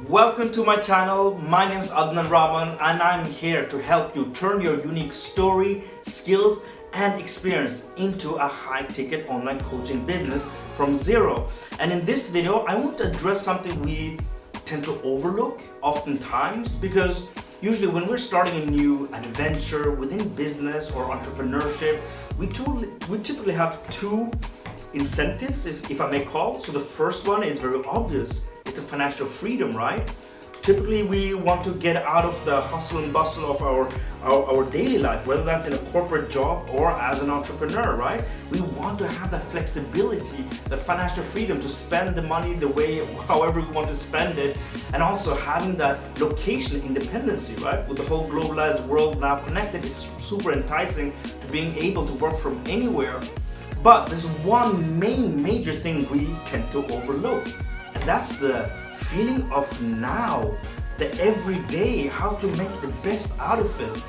Welcome to my channel. My name is Adnan Rahman and I'm here to help you turn your unique story, skills and experience into a high-ticket online coaching business from zero. And in this video, I want to address something we tend to overlook oftentimes, because usually when we're starting a new adventure within business or entrepreneurship, we typically have two incentives, if I may call. So the first one is very obvious. It's the financial freedom, right? Typically we want to get out of the hustle and bustle of our daily life, whether that's in a corporate job or as an entrepreneur, right? We want to have that flexibility, that financial freedom to spend the money the way, however we want to spend it, and also having that location independency, right? With the whole globalized world now connected, it's super enticing to being able to work from anywhere. But there's one major thing we tend to overlook, and that's the feeling of now, the everyday, how to make the best out of it,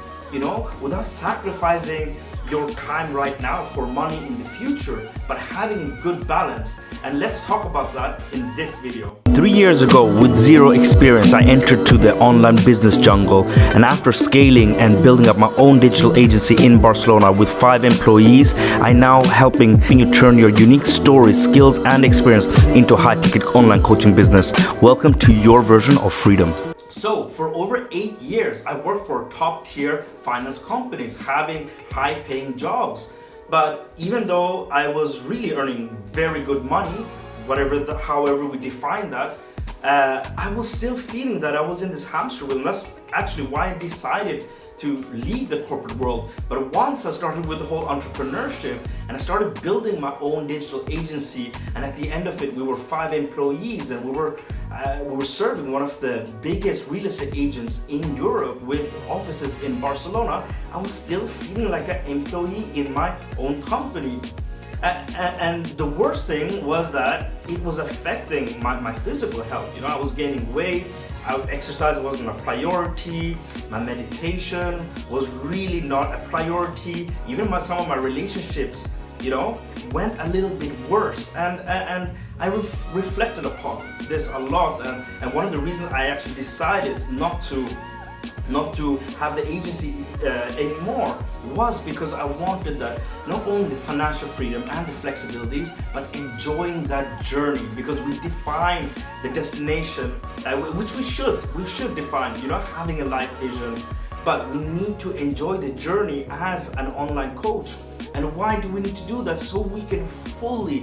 without sacrificing your time right now for money in the future, but having a good balance. And let's talk about that in this video. 3 years ago, with zero experience, I entered to the online business jungle, and after scaling and building up my own digital agency in Barcelona with 5 employees, I now helping you turn your unique story, skills and experience into a high-ticket online coaching business. Welcome to your version of freedom. So for over 8 years, I worked for top-tier finance companies, having high-paying jobs. But even though I was really earning very good money, however we define that, I was still feeling that I was in this hamster wheel. And that's actually why I decided to leave the corporate world. But once I started with the whole entrepreneurship and I started building my own digital agency, and at the end of it we were 5 employees, and we were serving one of the biggest real estate agents in Europe with offices in Barcelona, I was still feeling like an employee in my own company. And the worst thing was that it was affecting my physical health. I was gaining weight, exercise wasn't a priority, my meditation was really not a priority, even some of my relationships, went a little bit worse. And I reflected upon this a lot, and one of the reasons I actually decided not to have the agency anymore was because I wanted that, not only the financial freedom and the flexibilities, but enjoying that journey, because we define the destination, which we should define, having a life vision, but we need to enjoy the journey as an online coach. And why do we need to do that? So we can fully,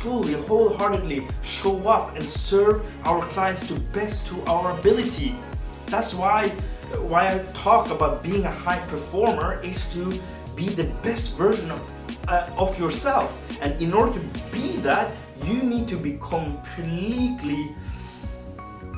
wholeheartedly show up and serve our clients to our ability. That's why I talk about being a high performer is to be the best version of yourself. And in order to be that, you need to be completely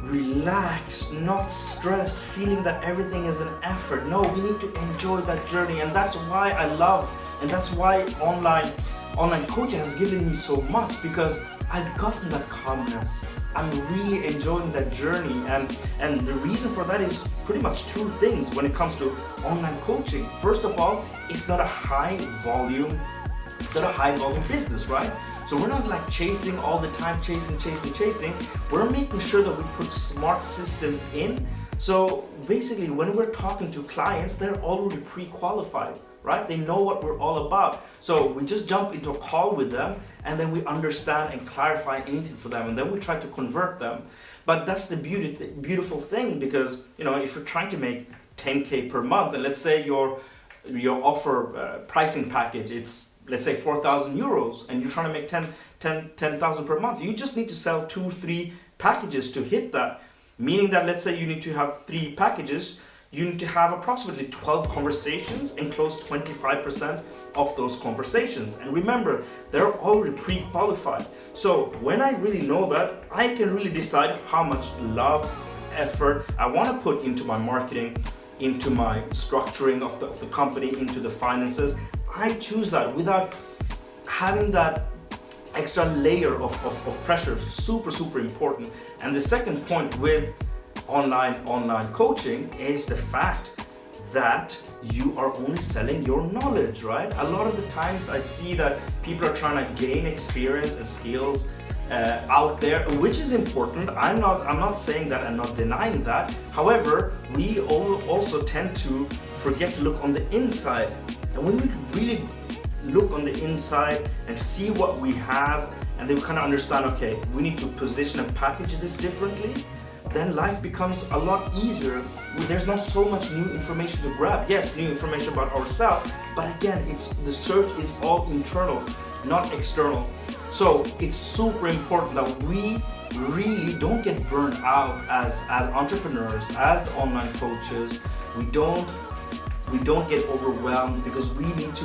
relaxed, not stressed, feeling that everything is an effort. No, we need to enjoy that journey, and that's why I love, and that's why online coaching has given me so much, because I've gotten that calmness. I'm really enjoying that journey, and the reason for that is pretty much 2 things when it comes to online coaching. First of all, it's not a high volume business, right? So we're not like chasing all the time, chasing. We're making sure that we put smart systems in. So basically, when we're talking to clients, they're already pre-qualified, right? They know what we're all about. So we just jump into a call with them, and then we understand and clarify anything for them, and then we try to convert them. But that's the beautiful thing, because if you're trying to make 10K per month, and let's say your offer pricing package, it's let's say 4,000 euros, and you're trying to make 10,000 per month, you just need to sell 2-3 packages to hit that. Meaning that, let's say you need to have 3 packages, you need to have approximately 12 conversations and close 25% of those conversations. And remember, they're already pre-qualified. So when I really know that, I can really decide how much love, effort I want to put into my marketing, into my structuring of the company, into the finances. I choose that without having that extra layer of pressure. Super important. And the second point with online coaching is the fact that you are only selling your knowledge, right? A lot of the times I see that people are trying to gain experience and skills out there, which is important. I'm not saying that, I'm not denying that. However, we also tend to forget to look on the inside. And when we really look on the inside and see what we have, and then kind of understand, okay, we need to position and package this differently, then life becomes a lot easier. There's not so much new information to grab. Yes, new information about ourselves, but again, the search is all internal, not external. So it's super important that we really don't get burned out as entrepreneurs, as online coaches. We don't get overwhelmed, because we need to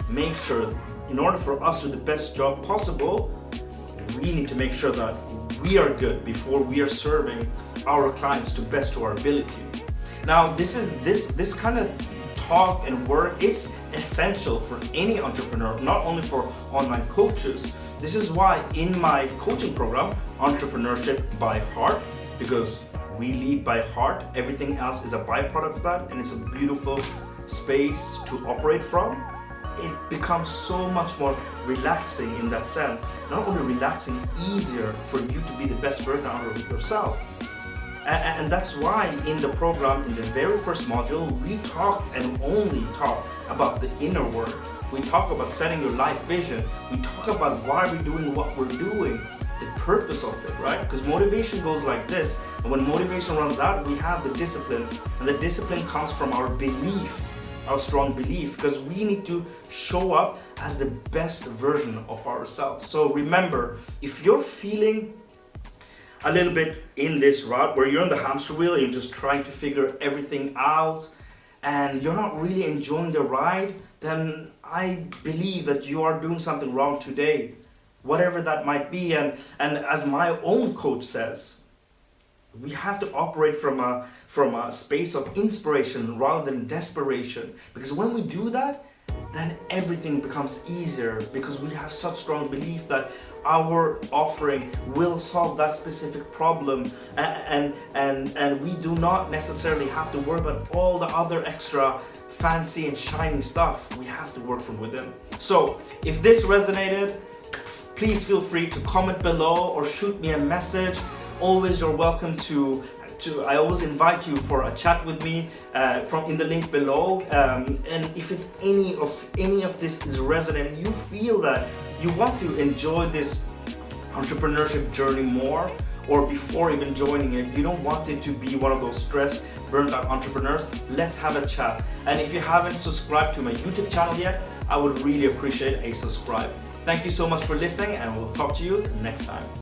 make sure, in order for us to do the best job possible, we need to make sure that we are good before we are serving our clients to best to our ability. Now, this kind of talk and work is essential for any entrepreneur, not only for online coaches. This is why in my coaching program, Entrepreneurship by Heart, because we lead by heart, everything else is a byproduct of that, and it's a beautiful space to operate from. It becomes so much more relaxing in that sense. Not only relaxing, easier for you to be the best version of yourself. And that's why in the program, in the very first module, we talk and only talk about the inner work. We talk about setting your life vision. We talk about why we're doing what we're doing, the purpose of it, right? Because motivation goes like this. And when motivation runs out, we have the discipline. And the discipline comes from our belief, our strong belief, because we need to show up as the best version of ourselves. So remember, if you're feeling a little bit in this route where you're on the hamster wheel, you're just trying to figure everything out and you're not really enjoying the ride, then I believe that you are doing something wrong today, whatever that might be. And as my own coach says, we have to operate from a space of inspiration rather than desperation, because when we do that, then everything becomes easier, because we have such strong belief that our offering will solve that specific problem, and we do not necessarily have to worry about all the other extra fancy and shiny stuff. We have to work from within. So if this resonated, please feel free to comment below or shoot me a message. Always you're welcome to I always invite you for a chat with me from in the link below, and if it's any of this is resonating, you feel that you want to enjoy this entrepreneurship journey more, or before even joining it, you don't want it to be one of those stressed, burned out entrepreneurs, let's have a chat. And if you haven't subscribed to my YouTube channel yet, I would really appreciate a subscribe. Thank you so much for listening, and we'll talk to you next time.